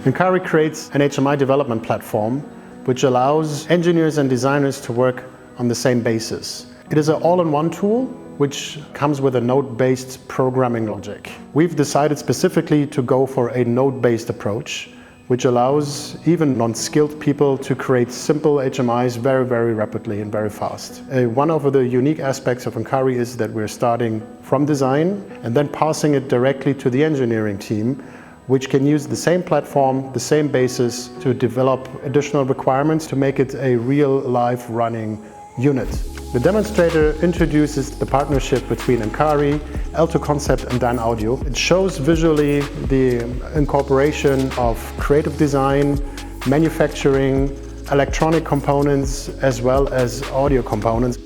Incari creates an HMI development platform which allows engineers and designers to work on the same basis. It is an all-in-one tool which comes with a node-based programming logic. We've decided specifically to go for a node-based approach, which allows even non-skilled people to create simple HMIs very, very rapidly and very fast. One of the unique aspects of Incari is that we're starting from design and then passing it directly to the engineering team, which can use the same platform, the same basis to develop additional requirements to make it a real live running unit. The demonstrator introduces the partnership between Incari, L2Concept and Dynaudio. It shows visually the incorporation of creative design, manufacturing, electronic components as well as audio components.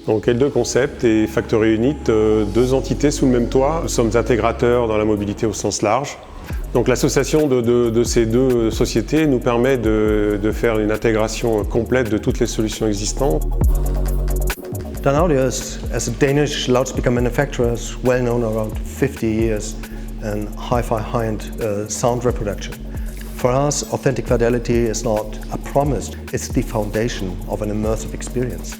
Donc L2Concept et Factory Unit, deux entités sous le même toit. Nous sommes intégrateurs dans la mobilité au sens large. Donc l'association de ces deux sociétés nous permet de faire une intégration complète de toutes les solutions existantes. Dynaudio as a Danish loudspeaker manufacturer is well known around 50 years in hi-fi high-end sound reproduction. For us, authentic fidelity is not a promise, it's the foundation of an immersive experience.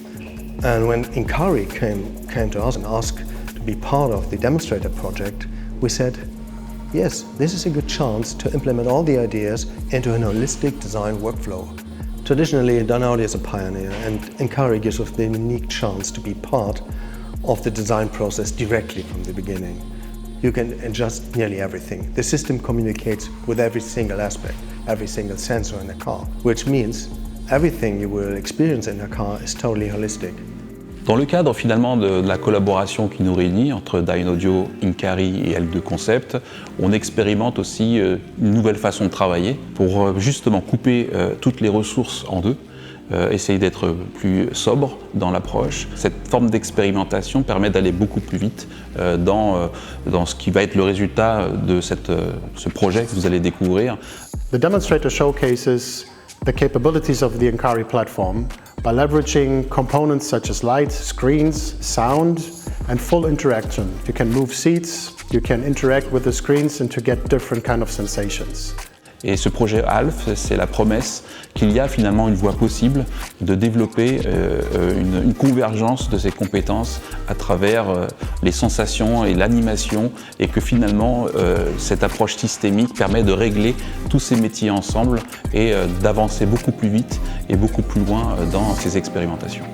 And when Incari came to us and asked to be part of the demonstrator project, we said, yes, this is a good chance to implement all the ideas into an holistic design workflow. Traditionally, Dynaudio is a pioneer, and Incari gives us the unique chance to be part of the design process directly from the beginning. You can adjust nearly everything. The system communicates with every single aspect, every single sensor in a car, which means everything you will experience in a car is totally holistic. Dans le cadre finalement de la collaboration qui nous réunit entre Dynaudio, Incari et L2Concept, on expérimente aussi une nouvelle façon de travailler pour justement couper toutes les ressources en deux, essayer d'être plus sobre dans l'approche. Cette forme d'expérimentation permet d'aller beaucoup plus vite dans ce qui va être le résultat de ce projet que vous allez découvrir. The demonstrator showcases the capabilities of the Incari platform by leveraging components such as light, screens, sound, and full interaction. You can move seats, you can interact with the screens and to get different kind of sensations. Et ce projet ALF, c'est la promesse qu'il y a finalement une voie possible de développer une convergence de ces compétences à travers les sensations et l'animation, et que finalement cette approche systémique permet de régler tous ces métiers ensemble et d'avancer beaucoup plus vite et beaucoup plus loin dans ces expérimentations.